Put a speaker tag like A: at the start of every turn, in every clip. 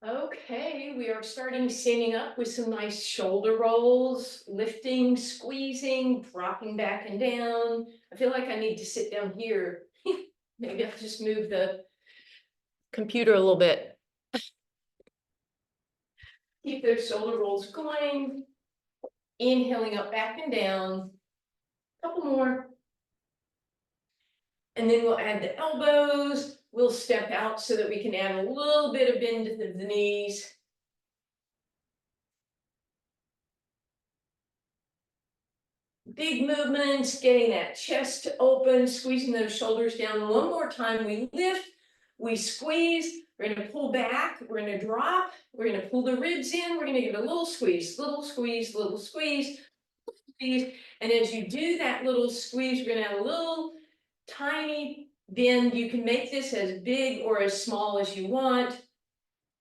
A: Okay, we are starting standing up with some nice shoulder rolls, lifting, squeezing, dropping back and down. I feel like I need to sit down here. Maybe I'll just move the computer a little bit. Keep those shoulder rolls going. Inhaling up, back and down. Couple more. And then we'll add the elbows. We'll step out so that we can add a little bit of bend to the knees. Big movements, getting that chest open, squeezing those shoulders down. One more time, we lift, we squeeze, we're gonna pull back, we're gonna drop, we're gonna pull the ribs in, we're gonna give it a little squeeze, little squeeze, little squeeze, squeeze. And as you do that little squeeze, we're gonna have a little tiny bend. You can make this as big or as small as you want.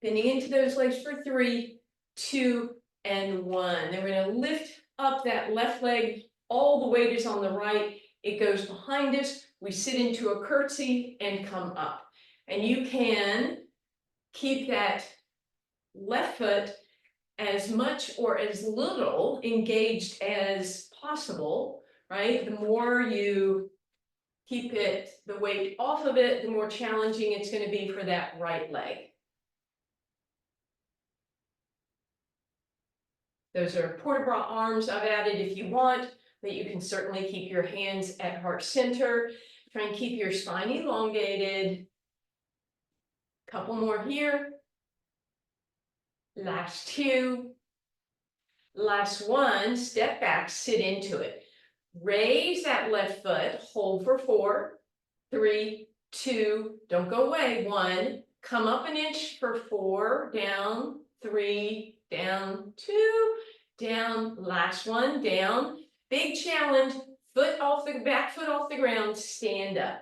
A: Bending into those legs for 3, 2, and 1. Then we're gonna lift up that left leg. All the weight is on the right. It goes behind us. We sit into a curtsy and come up. And you can keep that left foot as much or as little engaged as possible, right? The more you keep it, the weight off of it, the more challenging it's going to be for that right leg. Those are port bras arms I've added if you want, but you can certainly keep your hands at heart center. Try and keep your spine elongated. Couple more here. Last 2. Last 1, step back, sit into it. Raise that left foot, hold for 4, 3, 2, don't go away, 1. Come up an inch for 4, down, 3, down, 2, down, last 1, down. Big challenge, back foot off the ground, stand up.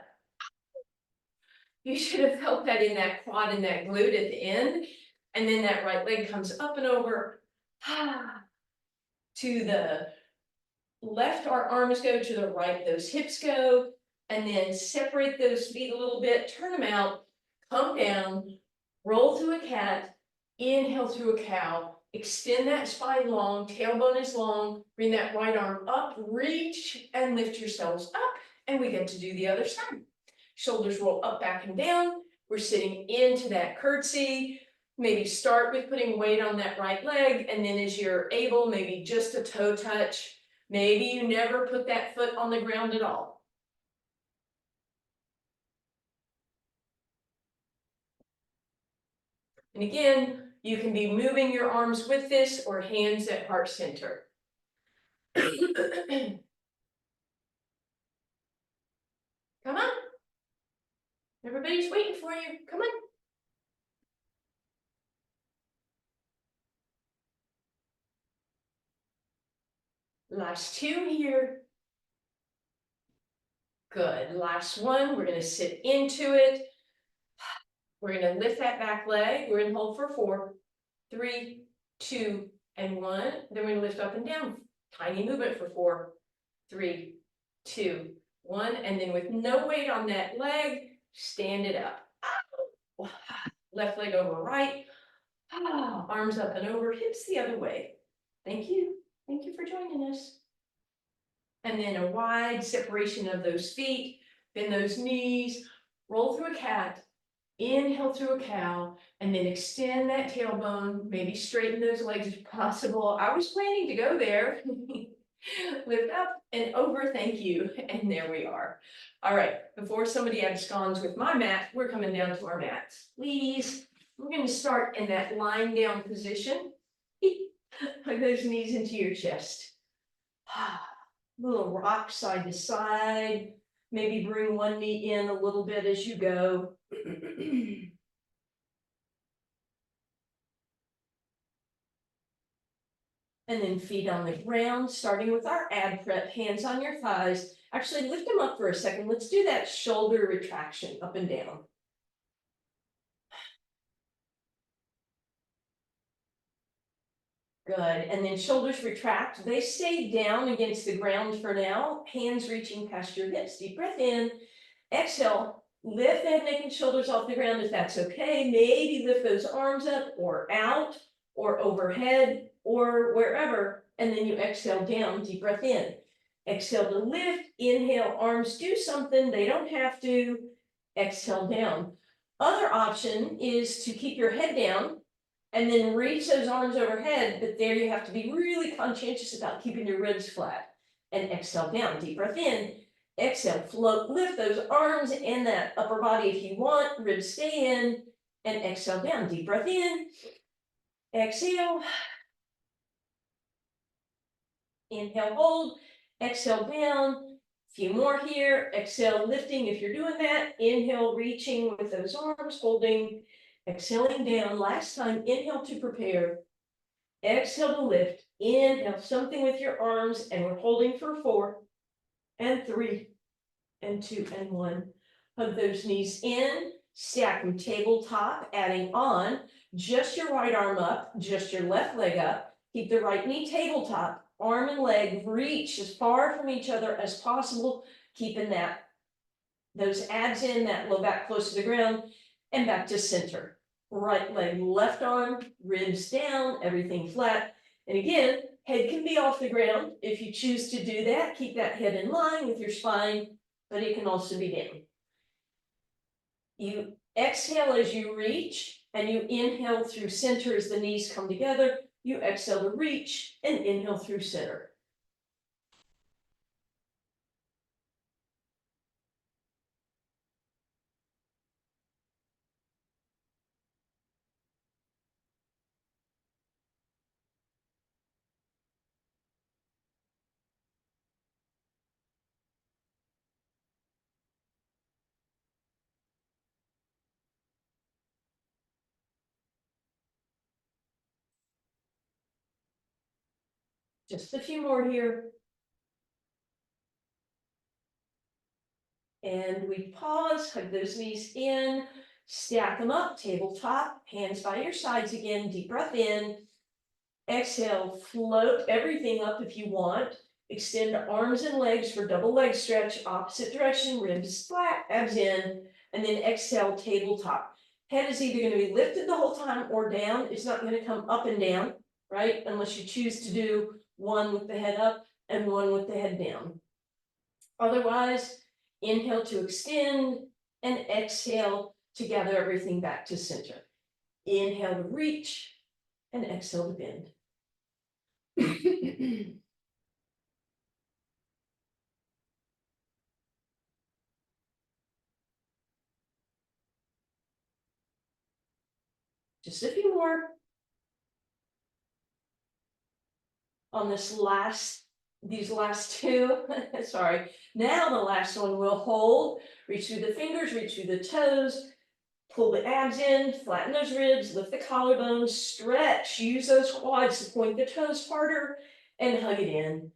A: You should have felt that in that quad and that glute at the end. And then that right leg comes up and over. To the left, our arms go, to the right, those hips go. And then separate those feet a little bit, turn them out, come down, roll through a cat, inhale through a cow, extend that spine long, tailbone is long, bring that right arm up, reach and lift yourselves up, and we get to do the other side. Shoulders roll up, back and down. We're sitting into that curtsy. Maybe start with putting weight on that right leg, and then as you're able, maybe just a toe touch. Maybe you never put that foot on the ground at all. And again, you can be moving your arms with this or hands at heart center. Come on. Everybody's waiting for you. Come on. Last 2 here. Good. Last 1. We're going to sit into it. We're going to lift that back leg. We're going to hold for 4, 3, 2, and 1. Then we're going to lift up and down. Tiny movement for 4, 3, 2, 1. And then with no weight on that leg, stand it up. Left leg over right. Arms up and over, hips the other way. Thank you. Thank you for joining us. And then a wide separation of those feet. Bend those knees. Roll through a cat. Inhale through a cow, and then extend that tailbone, maybe straighten those legs if possible. I was planning to go there. Lift up and over, thank you. And there we are. All right, before somebody absconds with my mat, we're coming down to our mats. Please, we're going to start in that lying down position. Hug those knees into your chest. Little rock side to side. Maybe bring one knee in a little bit as you go. And then feet on the ground, starting with our ab prep, hands on your thighs. Actually, lift them up for a second. Let's do that shoulder retraction up and down. Good, and then shoulders retract. They stay down against the ground for now. Hands reaching past your hips. Deep breath in, exhale. Lift the head, neck, and shoulders off the ground if that's okay. Maybe lift those arms up or out or overhead or wherever. And then you exhale down, deep breath in. Exhale to lift, inhale, arms do something, they don't have to. Exhale down. Other option is to keep your head down and then reach those arms overhead, but there you have to be really conscientious about keeping your ribs flat. And exhale down, deep breath in. Exhale, float, lift those arms and that upper body if you want, ribs stay in, and exhale down, deep breath in. Exhale. Inhale, hold, exhale down, few more here, exhale, lifting if you're doing that, inhale, reaching with those arms, holding, exhaling down, last time, inhale to prepare, exhale to lift, inhale, something with your arms, and we're holding for 4, and 3, and 2, and 1. Hug those knees in, stack them tabletop, adding on, just your right arm up, just your left leg up, keep the right knee tabletop, arm and leg reach as far from each other as possible, keeping those abs in, that low back close to the ground, and back to center. Right leg, left arm, ribs down, everything flat. And again, head can be off the ground. If you choose to do that, keep that head in line with your spine, but it can also be down. You exhale as you reach, and you inhale through center as the knees come together. You exhale to reach and inhale through center. Just a few more here. And we pause, hug those knees in, stack them up, tabletop, hands by your sides again, deep breath in. Exhale, float everything up if you want. Extend arms and legs for double leg stretch, opposite direction, ribs flat, abs in, and then exhale, tabletop. Head is either going to be lifted the whole time or down. It's not going to come up and down, right? Unless you choose to do one with the head up and one with the head down. Otherwise, inhale to extend and exhale to gather everything back to center. Inhale to reach and exhale to bend. Just a few more. On these last two, sorry. Now the last one we'll hold, reach through the fingers, reach through the toes, pull the abs in, flatten those ribs, lift the collarbones, stretch, use those quads to point the toes harder and hug it in.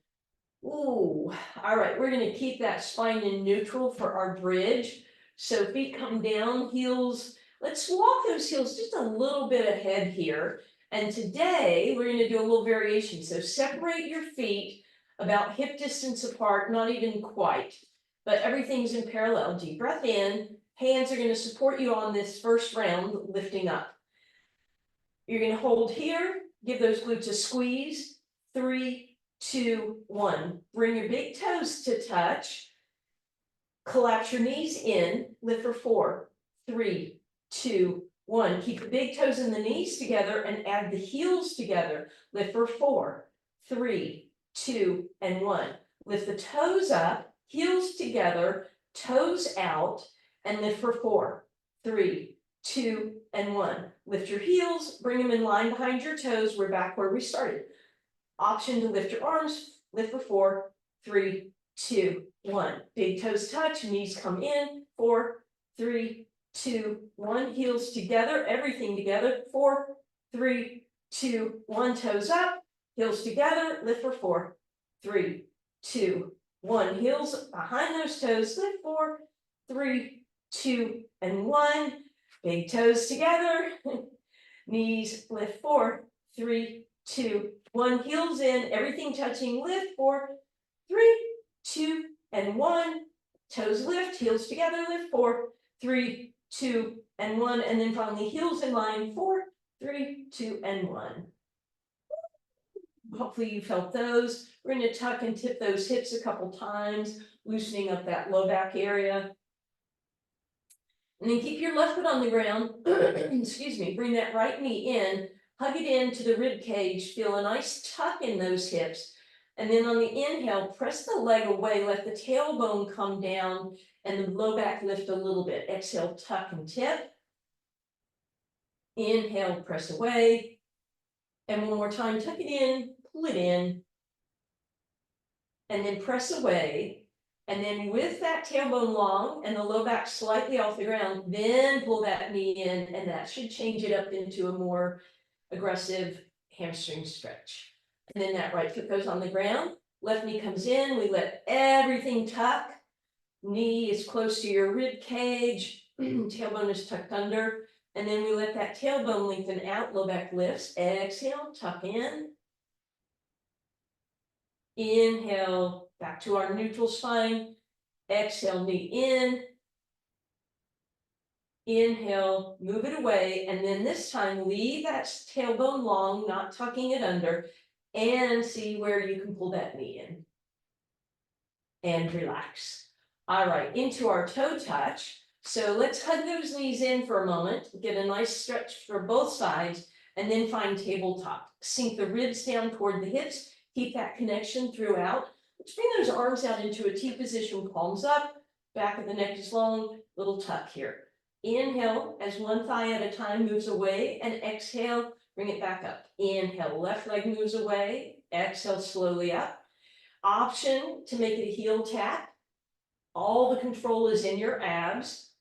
A: Ooh, all right, we're gonna keep that spine in neutral for our bridge. So feet come down, heels, let's walk those heels just a little bit ahead here. And today we're gonna do a little variation. So separate your feet about hip distance apart, not even quite, but everything's in parallel. Deep breath in, hands are gonna support you on this first round, lifting up. You're gonna hold here, give those glutes a squeeze, 3, 2, 1. Bring your big toes to touch. Collapse your knees in, lift for 4, 3, 2, 1. Keep the big toes and the knees together and add the heels together. Lift for 4, 3, 2, and 1. Lift the toes up, heels together, toes out, and lift for 4, 3, 2, and 1. Lift your heels, bring them in line behind your toes. We're back where we started. Option to lift your arms, lift for 4, 3, 2, 1. Big toes touch, knees come in, 4, 3, 2, 1. Heels together, everything together, 4, 3, 2, 1. Toes up, heels together, lift for 4, 3, 2, 1. Heels behind those toes, lift 4, 3, 2, and 1. Big toes together, knees lift 4, 3, 2, 1. Heels in, everything touching, lift 4, 3, 2, and 1. Toes lift, heels together, lift 4, 3, 2, and 1, and then finally heels in line, 4, 3, 2, and 1. Hopefully you felt those. We're going to tuck and tip those hips a couple times, loosening up that low back area. And then keep your left foot on the ground, excuse me, bring that right knee in, hug it into the rib cage, feel a nice tuck in those hips. And then on the inhale, press the leg away, let the tailbone come down and the low back lift a little bit. Exhale, tuck and tip. Inhale, press away. And one more time, tuck it in, pull it in. And then press away. And then with that tailbone long and the low back slightly off the ground, then pull that knee in, and that should change it up into a more aggressive hamstring stretch. And then that right foot goes on the ground, left knee comes in, we let everything tuck. Knee is close to your rib cage, tailbone is tucked under, and then we let that tailbone lengthen out, low back lifts, exhale, tuck in. Inhale, back to our neutral spine. Exhale, knee in. Inhale, move it away. And then this time, leave that tailbone long, not tucking it under. And see where you can pull that knee in. And relax. All right, into our toe touch. So let's hug those knees in for a moment. Get a nice stretch for both sides. And then find tabletop. Sink the ribs down toward the hips. Keep that connection throughout. Let's bring those arms out into a T position, palms up, back of the neck is long, little tuck here. Inhale, as one thigh at a time moves away, and exhale, bring it back up. Inhale, left leg moves away, exhale slowly up. Option to make it a heel tap. All the control is in your abs.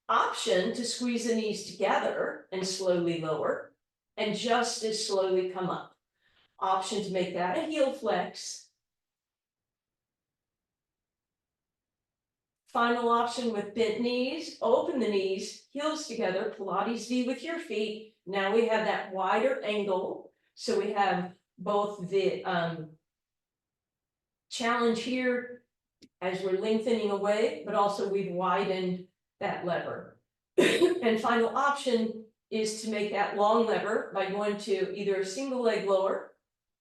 A: Option to squeeze the knees together and slowly lower, and just as slowly come up. Option to make that a heel flex. Final option with bent knees, open the knees, heels together, Pilates V with your feet. Now we have that wider angle. So we have both the challenge here as we're lengthening away, but also we've widened that lever. And final option is to make that long lever by going to either a single leg lower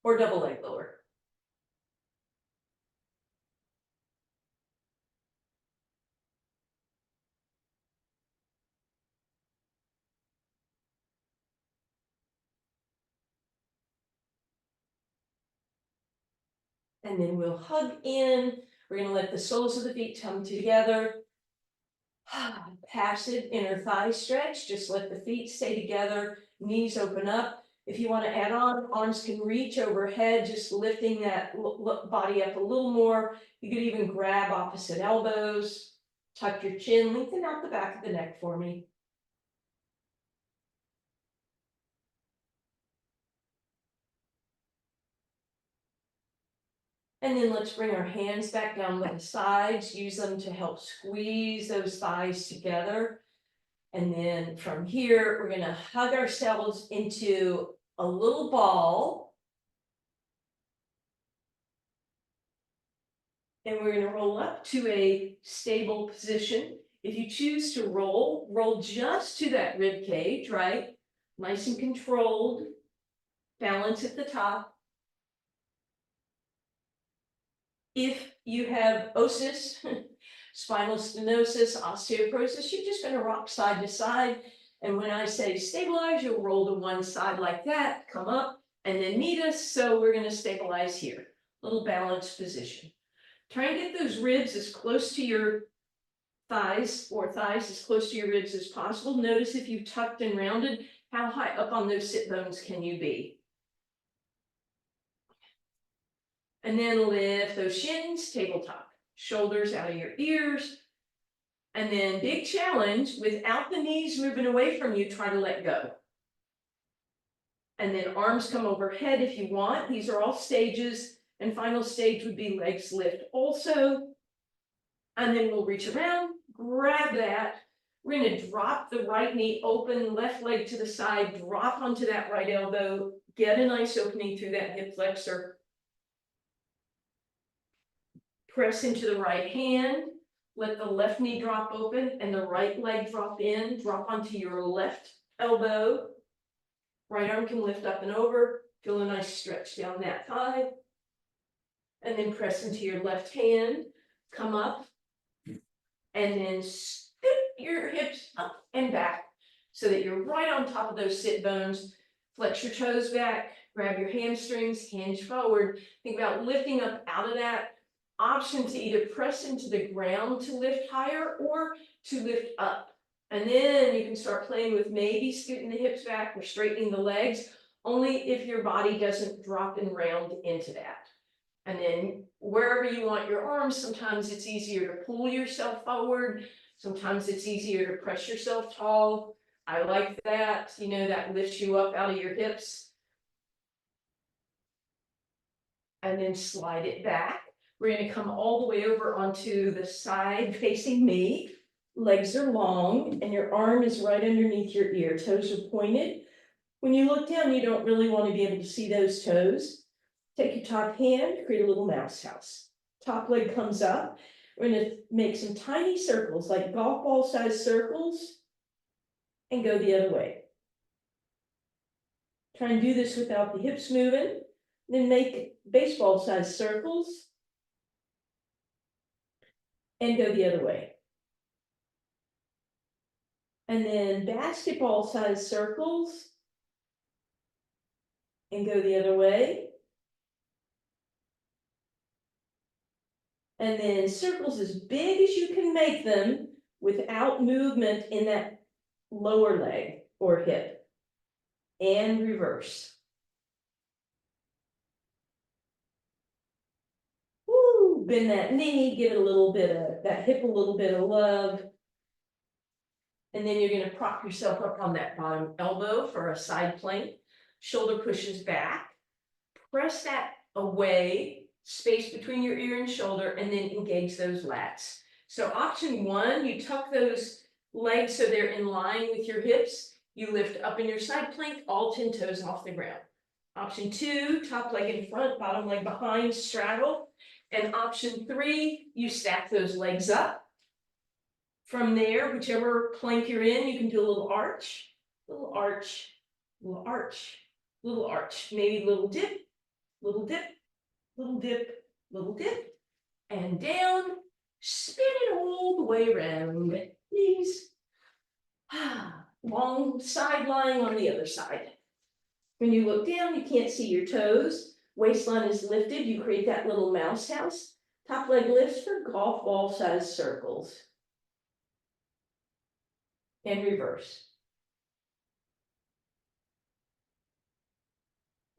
A: or double leg lower. And then we'll hug in. We're going to let the soles of the feet come together. Passive inner thigh stretch. Just let the feet stay together. Knees open up. If you want to add on, arms can reach overhead, just lifting that body up a little more. You could even grab opposite elbows. Tuck your chin. Lengthen out the back of the neck for me. And then let's bring our hands back down by the sides, use them to help squeeze those thighs together. And then from here, we're gonna hug ourselves into a little ball. And we're gonna roll up to a stable position. If you choose to roll, roll just to that rib cage, right? Nice and controlled, balance at the top. If you have OSIS, spinal stenosis, osteoporosis, you're just going to rock side to side. And when I say stabilize, you'll roll to one side like that, come up, and then meet us. So we're going to stabilize here. Little balanced position. Try and get those ribs as close to your thighs, or thighs as close to your ribs as possible. Notice if you've tucked and rounded, how high up on those sit bones can you be? And then lift those shins, tabletop, shoulders out of your ears. And then big challenge, without the knees moving away from you, try to let go. And then arms come overhead if you want. These are all stages. And final stage would be legs lift also. And then we'll reach around, grab that. We're going to drop the right knee open, left leg to the side, drop onto that right elbow, get a nice opening through that hip flexor. Press into the right hand, let the left knee drop open and the right leg drop in, drop onto your left elbow. Right arm can lift up and over, feel a nice stretch down that thigh. And then press into your left hand, come up. And then scoop your hips up and back so that you're right on top of those sit bones. Flex your toes back, grab your hamstrings, hinge forward. Think about lifting up out of that. Option to either press into the ground to lift higher or to lift up. And then you can start playing with maybe scooting the hips back or straightening the legs, only if your body doesn't drop and round into that. And then wherever you want your arms, sometimes it's easier to pull yourself forward. Sometimes it's easier to press yourself tall. I like that, you know, that lifts you up out of your hips. And then slide it back. We're going to come all the way over onto the side facing me. Legs are long and your arm is right underneath your ear. Toes are pointed. When you look down, you don't really want to be able to see those toes. Take your top hand, create a little mouse house. Top leg comes up. We're going to make some tiny circles, like golf ball sized circles, and go the other way. Try and do this without the hips moving. Then make baseball sized circles and go the other way. And then basketball sized circles and go the other way. And then circles as big as you can make them without movement in that lower leg or hip. And reverse. Woo, bend that knee, give it a little bit of that hip, a little bit of love. And then you're going to prop yourself up on that bottom elbow for a side plank. Shoulder pushes back. Press that away, space between your ear and shoulder, and then engage those lats. So option one, you tuck those legs so they're in line with your hips. You lift up in your side plank, all 10 toes off the ground. Option two, top leg in front, bottom leg behind, straddle. And option three, you stack those legs up. From there, whichever plank you're in, you can do a little arch, little arch, little arch, little arch, maybe little dip, little dip, little dip, little dip, and down, spin it all the way around, please. Long side lying on the other side. When you look down, you can't see your toes. Waistline is lifted. You create that little mouse house. Top leg lifts for golf ball sized circles. And reverse.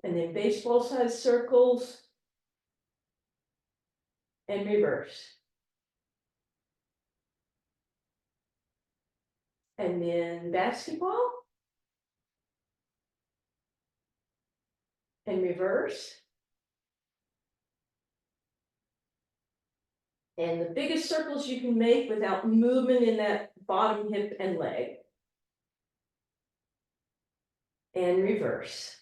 A: And then baseball sized circles. And reverse. And then basketball. And reverse. And the biggest circles you can make without movement in that bottom hip and leg. And reverse.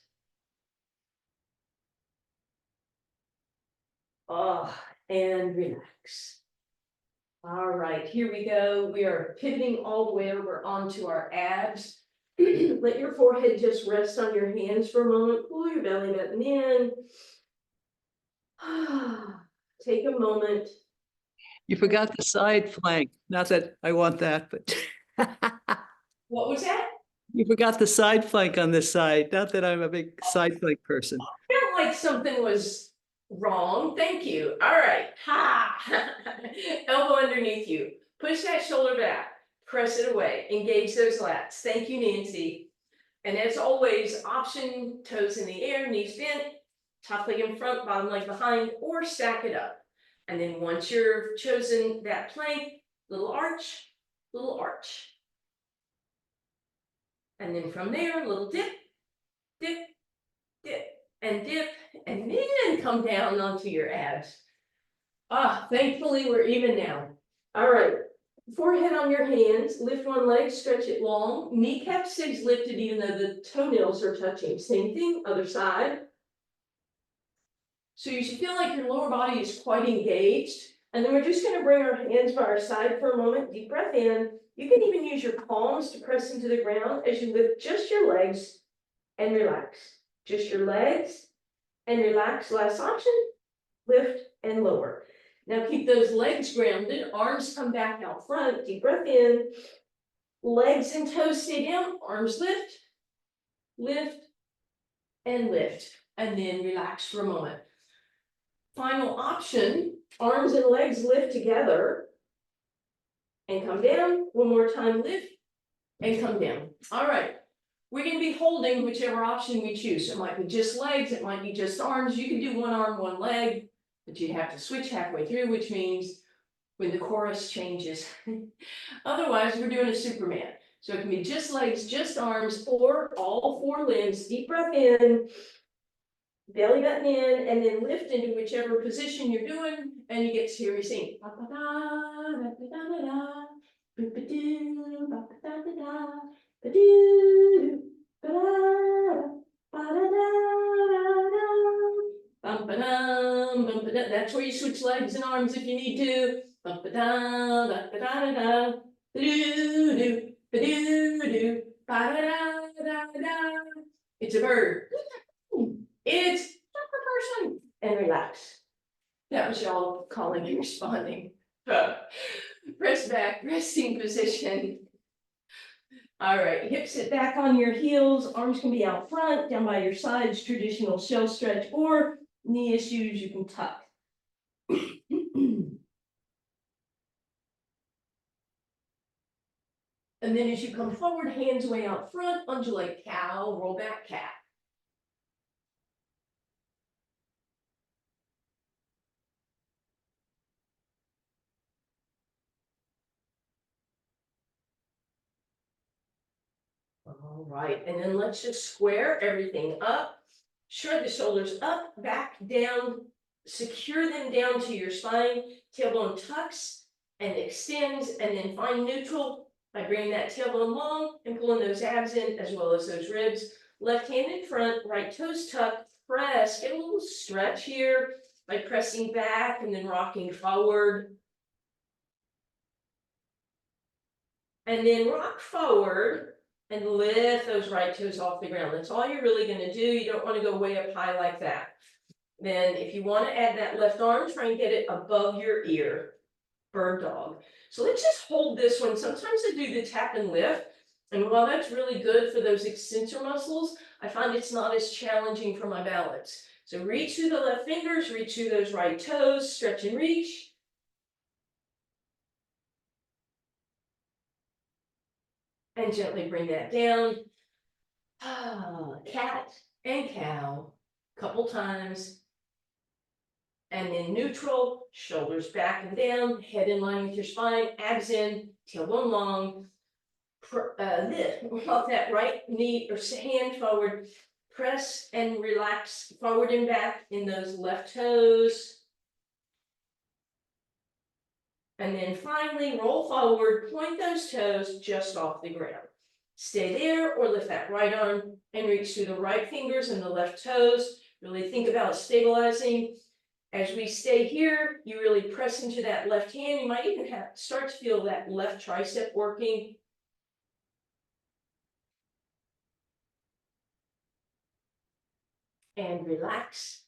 A: Oh, and relax. All right, here we go. We are pivoting all the way over onto our abs. Let your forehead just rest on your hands for a moment. Pull your belly button in. Take a moment.
B: You forgot the side flank. Not that I want that, but
A: What was that?
B: you forgot the side flank on this side. Not that I'm a big side flank person.
A: I felt like something was wrong. Thank you. All right. Ha! Elbow underneath you. Push that shoulder back. Press it away. Engage those lats. Thank you, Nancy. And as always, option toes in the air, knees bent, top leg in front, bottom leg behind, or stack it up. And then once you've chosen that plank, little arch, little arch. And then from there, little dip, dip, dip, and dip, and then come down onto your abs. Thankfully we're even now. All right, forehead on your hands, lift one leg, stretch it long. Kneecap stays lifted even though the toenails are touching. Same thing, other side. So you should feel like your lower body is quite engaged. And then we're just gonna bring our hands by our side for a moment, deep breath in. You can even use your palms to press into the ground as you lift just your legs and relax. Just your legs and relax. Last option, lift and lower. Now keep those legs grounded, arms come back out front, deep breath in. Legs and toes stay down, arms lift, lift, and lift, and then relax for a moment. Final option, arms and legs lift together and come down. One more time, lift and come down. All right, we're gonna be holding whichever option we choose. It might be just legs, it might be just arms. You can do one arm, one leg, but you'd have to switch halfway through, which means when the chorus changes. Otherwise, we're doing a Superman. So it can be just legs, just arms, or all four limbs. Deep breath in, belly button in, and then lift into whichever position you're doing, and you get to hear me sing. That's where you switch legs and arms if you need to. It's a bird. It's a person. And relax. That was y'all calling and responding. Press back, resting position. All right, hips sit back on your heels, arms can be out front, down by your sides, traditional shell stretch, or knee issues, you can tuck. And then as you come forward, hands way out front, undulate cow, roll back cat. All right, and then let's just square everything up. Shrug the shoulders up, back, down, secure them down to your spine. Tailbone tucks and extends, and then find neutral by bringing that tailbone long and pulling those abs in as well as those ribs. Left hand in front, right toes tucked, press, get a little stretch here by pressing back and then rocking forward. And then rock forward and lift those right toes off the ground. That's all you're really gonna do. You don't wanna go way up high like that. Then if you wanna add that left arm, try and get it above your ear, bird dog. So let's just hold this one. Sometimes I do the tap and lift. And while that's really good for those extensor muscles, I find it's not as challenging for my balance. So reach through the left fingers, reach through those right toes, stretch and reach. And gently bring that down. Cat and cow, couple times. And then neutral, shoulders back and down, head in line with your spine, abs in, tailbone long. Lift, walk that right knee or hand forward, press and relax forward and back in those left toes. And then finally roll forward, point those toes just off the ground. Stay there or lift that right arm and reach through the right fingers and the left toes. Really think about stabilizing. As we stay here, you really press into that left hand. You might even start to feel that left tricep working. And relax.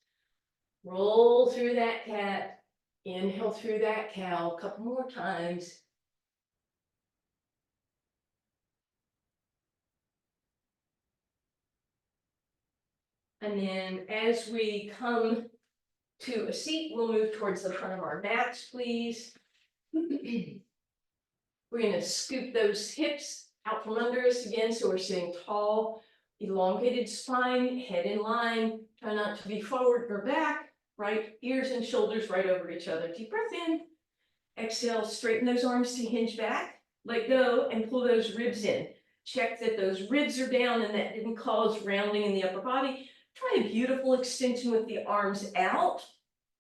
A: Roll through that cat. Inhale through that cow a couple more times. And then as we come to a seat, we'll move towards the front of our mats, please. We're going to scoop those hips out from under us again, so we're sitting tall, elongated spine, head in line. Try not to be forward or back, right? Ears and shoulders right over each other. Deep breath in. Exhale, straighten those arms to hinge back. Let go and pull those ribs in. Check that those ribs are down and that didn't cause rounding in the upper body. Try a beautiful extension with the arms out,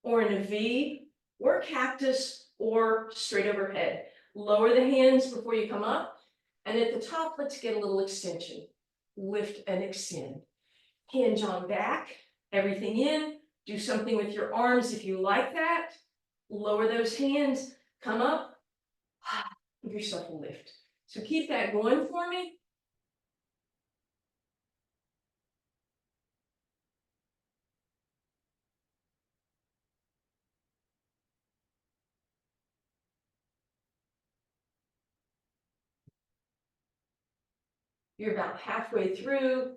A: or in a V, or cactus, or straight overhead. Lower the hands before you come up. And at the top, let's get a little extension. Lift and extend. Hinge on back, everything in. Do something with your arms if you like that. lower those hands, come up, give yourself a lift. So keep that going for me. You're about halfway through.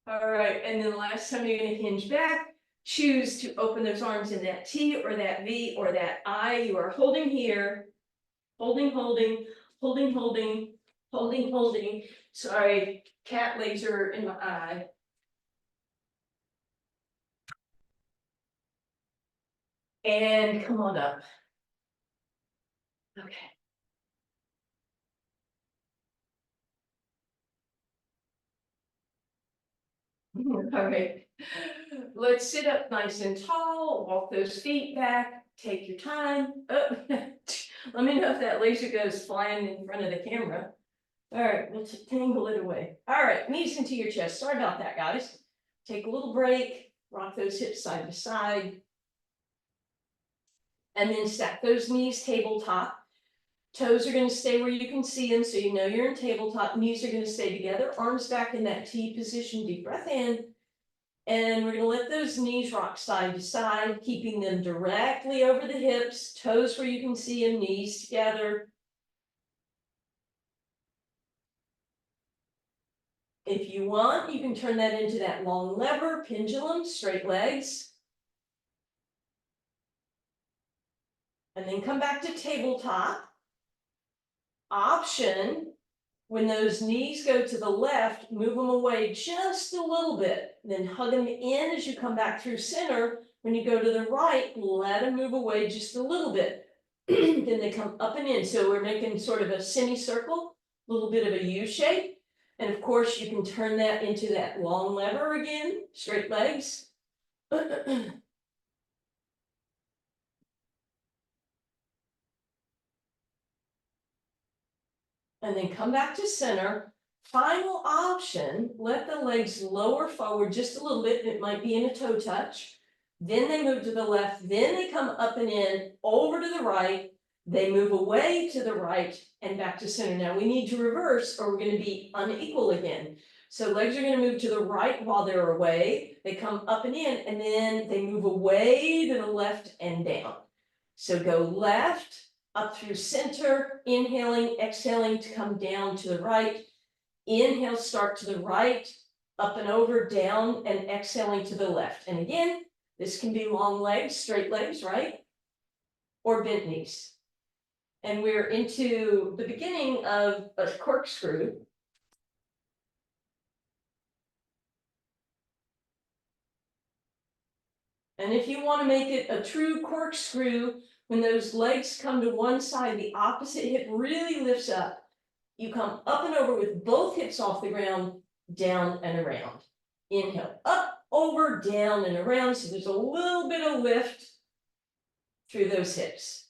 A: All right, and then the last time you're gonna hinge back, choose to open those arms in that T or that V or that I. You are holding here, holding, holding, holding, holding, holding, holding. Sorry, cat legs are in my eye. And come on up. Okay. All right. Let's sit up nice and tall, walk those feet back, take your time. Oh, let me know if that laser goes flying in front of the camera. All right, let's tangle it away. All right, knees into your chest. Sorry about that, guys. Take a little break, rock those hips side to side. And then stack those knees tabletop. Toes are going to stay where you can see them, so you know you're in tabletop. Knees are going to stay together, arms back in that T position. Deep breath in. And we're going to let those knees rock side to side, keeping them directly over the hips, toes where you can see them, knees together. If you want, you can turn that into that long lever, pendulum, straight legs. And then come back to tabletop. Option, when those knees go to the left, move them away just a little bit. Then hug them in as you come back through center. When you go to the right, let them move away just a little bit. Then they come up and in. So we're making sort of a semicircle, a little bit of a U shape. And of course, you can turn that into that long lever again, straight legs. And then come back to center. Final option, let the legs lower forward just a little bit. It might be in a toe touch. Then they move to the left, then they come up and in, over to the right. They move away to the right and back to center. Now we need to reverse or we're going to be unequal again. So legs are going to move to the right while they're away. They come up and in, and then they move away to the left and down. So go left, up through center, inhaling, exhaling to come down to the right. Inhale, start to the right, up and over, down, and exhaling to the left. And again, this can be long legs, straight legs, right? Or bent knees. And we're into the beginning of a corkscrew. And if you want to make it a true corkscrew, when those legs come to one side, the opposite hip really lifts up. You come up and over with both hips off the ground, down and around. Inhale, up, over, down and around. So there's a little bit of lift through those hips.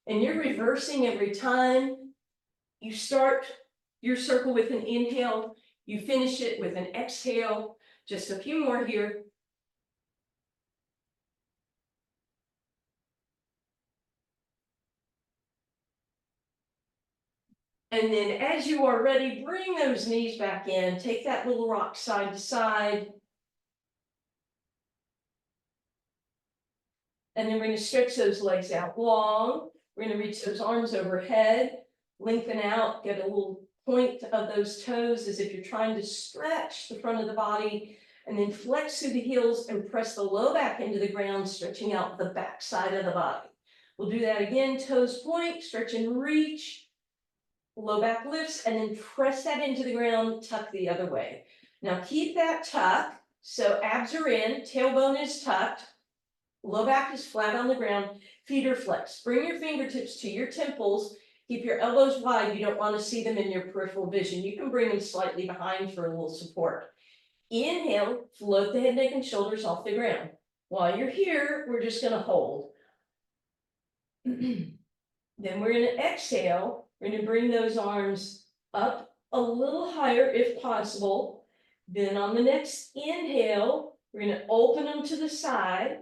A: And you're reversing every time. You start your circle with an inhale, you finish it with an exhale. Just a few more here. And then as you are ready, bring those knees back in, take that little rock side to side. And then we're going to stretch those legs out long. We're going to reach those arms overhead, lengthen out, get a little point of those toes as if you're trying to stretch the front of the body, and then flex through the heels and press the low back into the ground, stretching out the back side of the body. We'll do that again, toes point, stretch and reach, low back lifts, and then press that into the ground, tuck the other way. Now keep that tuck, so abs are in, tailbone is tucked. low back is flat on the ground, feet are flexed. Bring your fingertips to your temples. Keep your elbows wide. You don't want to see them in your peripheral vision. You can bring them slightly behind for a little support. Inhale, float the head, neck, and shoulders off the ground. While you're here, we're just going to hold. Then we're going to exhale. We're going to bring those arms up a little higher if possible. Then on the next inhale, we're going to open them to the side.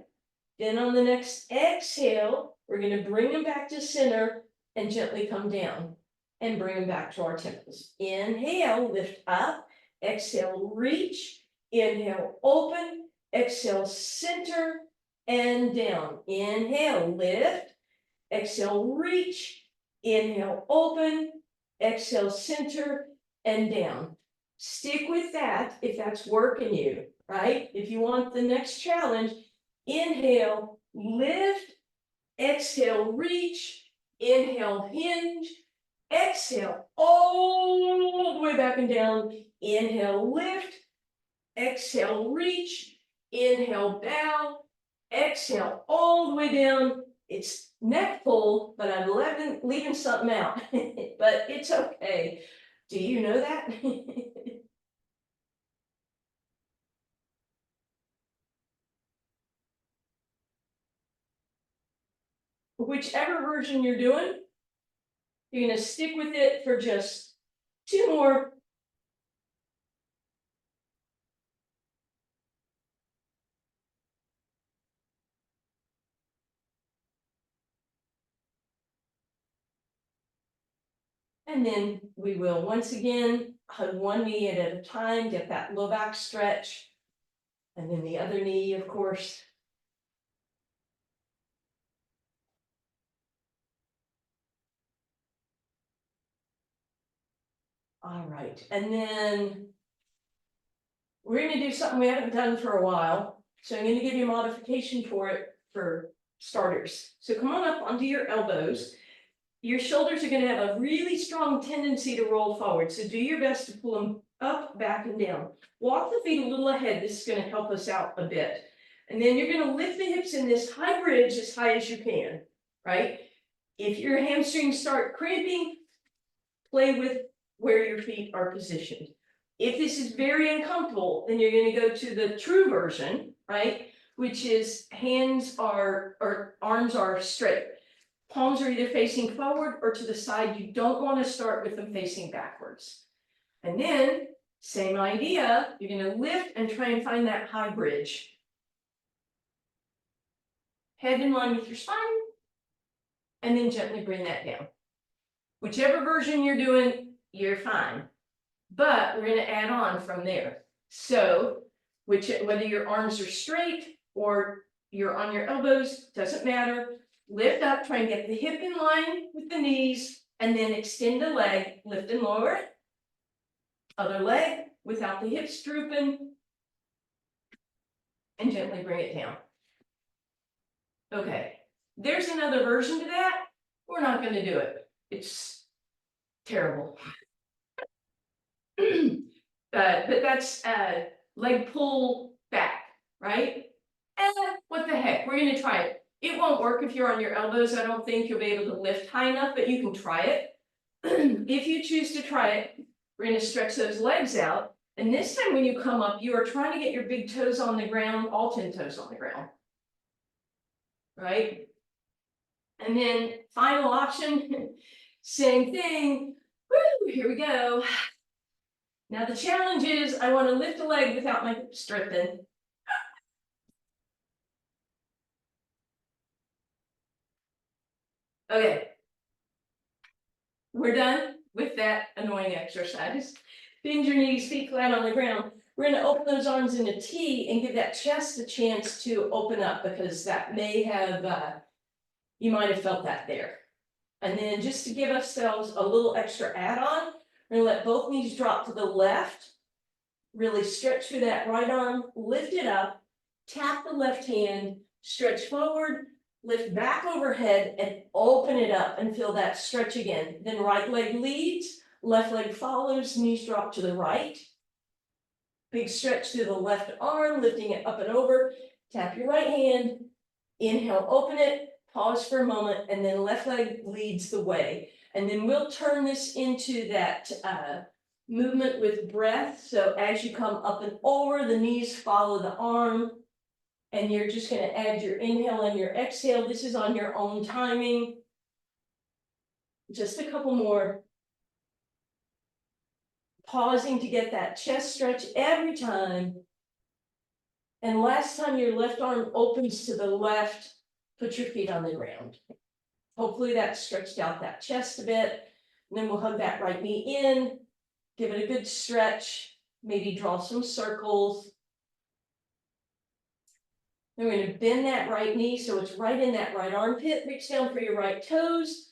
A: Then on the next exhale, we're going to bring them back to center and gently come down and bring them back to our temples. Inhale, lift up. Exhale, reach. Inhale, open. Exhale, center and down. Inhale, lift. Exhale, reach. Inhale, open. Exhale, center and down. Stick with that if that's working you, right? If you want the next challenge, inhale, lift. Exhale, reach. Inhale, hinge. Exhale, all the way back and down. Inhale, lift. Exhale, reach. Inhale, bow. Exhale, all the way down. It's neck pull, but I'm leaving something out. But it's okay. Do you know that? Whichever version you're doing, you're going to stick with it for just 2 more. And then we will once again hug one knee at a time, get that low back stretch. And then the other knee, of course. All right, and then we're going to do something we haven't done for a while. So I'm going to give you a modification for it for starters. So come on up onto your elbows. Your shoulders are going to have a really strong tendency to roll forward. So do your best to pull them up, back, and down. Walk the feet a little ahead. This is going to help us out a bit. And then you're going to lift the hips in this high bridge as high as you can, right? If your hamstrings start cramping, play with where your feet are positioned. If this is very uncomfortable, then you're going to go to the true version, right? Which is hands are, or arms are straight. Palms are either facing forward or to the side. You don't want to start with them facing backwards. And then, same idea, you're going to lift and try and find that high bridge. Head in line with your spine, and then gently bring that down. Whichever version you're doing, you're fine. But we're going to add on from there. So, whether your arms are straight or you're on your elbows, doesn't matter. Lift up, try and get the hip in line with the knees, and then extend the leg, lift and lower it. Other leg without the hips drooping, and gently bring it down. Okay, there's another version to that. We're not going to do it. It's terrible. But that's leg pull back, right? And what the heck, we're going to try it. It won't work if you're on your elbows. I don't think you'll be able to lift high enough, but you can try it. If you choose to try it, we're going to stretch those legs out. And this time when you come up, you are trying to get your big toes on the ground, all 10 toes on the ground. Right? And then final option, same thing. Woo, here we go. Now the challenge is I want to lift a leg without my hips stripping. Okay. We're done with that annoying exercise. Bend your knees, feet flat on the ground. We're going to open those arms in a T and give that chest a chance to open up, because that may have, you might have felt that there. And then just to give ourselves a little extra add-on, we're going to let both knees drop to the left. Really stretch through that right arm, lift it up, tap the left hand, stretch forward, lift back overhead, and open it up and feel that stretch again. Then right leg leads, left leg follows, knees drop to the right. Big stretch through the left arm, lifting it up and over. Tap your right hand, Inhale, open it, pause for a moment, and then left leg leads the way. And then we'll turn this into that movement with breath. So as you come up and over, the knees follow the arm. And you're just gonna add your inhale and your exhale. This is on your own timing. Just a couple more. Pausing to get that chest stretch every time. And last time your left arm opens to the left, put your feet on the ground. Hopefully that stretched out that chest a bit. And then we'll hug that right knee in, give it a good stretch, maybe draw some circles. Then we're gonna bend that right knee so it's right in that right armpit, reach down for your right toes,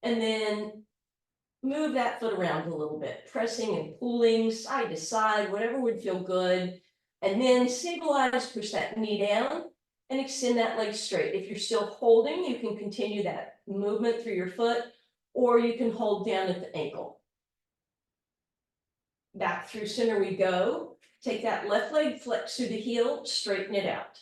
A: and then move that foot around a little bit, pressing and pulling side to side, whatever would feel good. And then stabilize, push that knee down and extend that leg straight. If you're still holding, you can continue that movement through your foot, or you can hold down at the ankle. Back through center we go. Take that left leg, flex through the heel, straighten it out.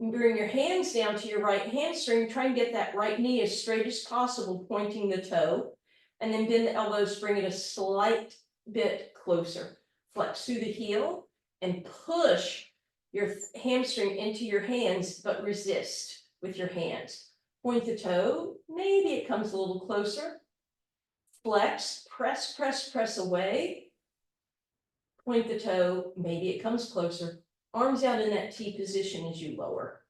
A: And bring your hands down to your right hamstring, try and get that right knee as straight as possible, pointing the toe. And then bend the elbows, bring it a slight bit closer. Flex through the heel and push your hamstring into your hands, but resist with your hands. Point the toe, maybe it comes a little closer. Flex, press, press, press away. Point the toe, maybe it comes closer. Arms out in that T position as you lower.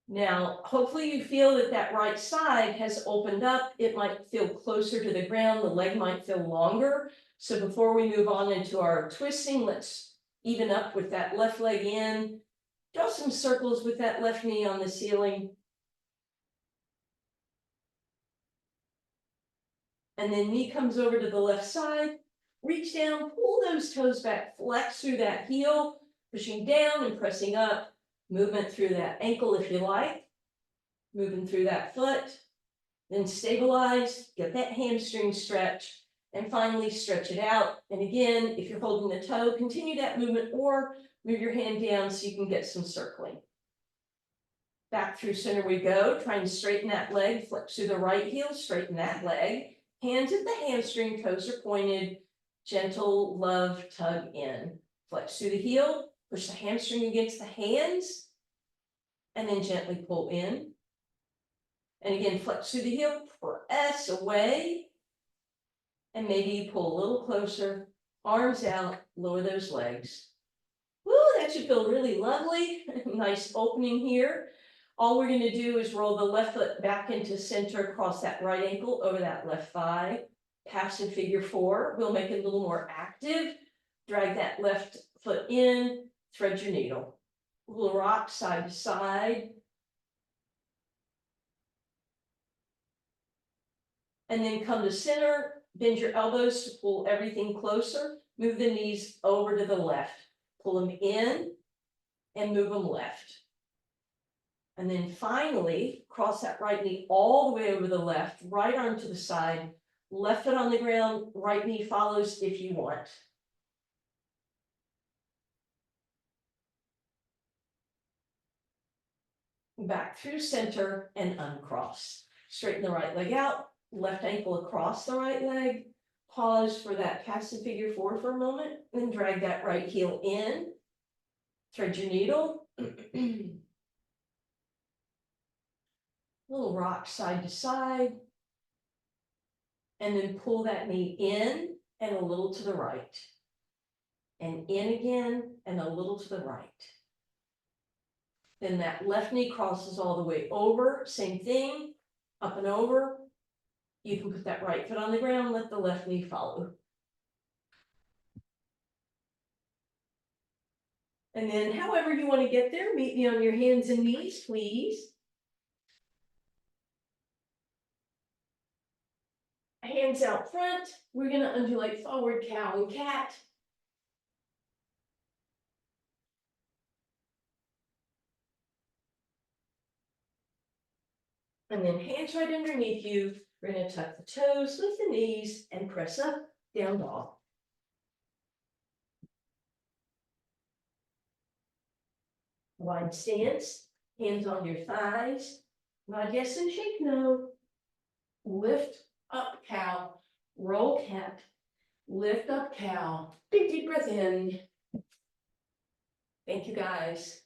A: Now, hopefully you feel that that right side has opened up. It might feel closer to the ground. The leg might feel longer. So before we move on into our twisting, let's even up with that left leg in. Draw some circles with that left knee on the ceiling. And then knee comes over to the left side. Reach down, pull those toes back, flex through that heel, pushing down and pressing up. Movement through that ankle if you like. Moving through that foot. Then stabilize, get that hamstring stretch, and finally stretch it out. And again, if you're holding the toe, continue that movement or move your hand down so you can get some circling. Back through center we go. Try and straighten that leg, flex through the right heel, straighten that leg. Hands at the hamstring, toes are pointed. Gentle love tug in. Flex through the heel, push the hamstring against the hands, and then gently pull in. And again, flex through the heel, press away. And maybe you pull a little closer, arms out, lower those legs. Woo, that should feel really lovely. Nice opening here. All we're gonna do is roll the left foot back into center, cross that right ankle over that left thigh. Passive figure 4, we'll make it a little more active. Drag that left foot in, thread your needle. We'll rock side to side. And then come to center, bend your elbows to pull everything closer. Move the knees over to the left. Pull them in and move them left. And then finally, cross that right knee all the way over the left, right arm to the side. Left foot on the ground, right knee follows if you want. Back through center and uncross. Straighten the right leg out, left ankle across the right leg. Pause for that passive figure 4 for a moment, then drag that right heel in. Thread your needle. Little rock side to side. And then pull that knee in and a little to the right. And in again and a little to the right. Then that left knee crosses all the way over, same thing, up and over. You can put that right foot on the ground, let the left knee follow. And then however you want to get there, meet me on your hands and knees, please. Hands out front, we're gonna undulate forward, cow and cat. And then hands right underneath you, we're gonna tuck the toes, lift the knees, and press up, down dog. Wide stance, Hands on your thighs. Nod yes and shake no. Lift up cow, roll cat, lift up cow. Big deep breath in. Thank you guys.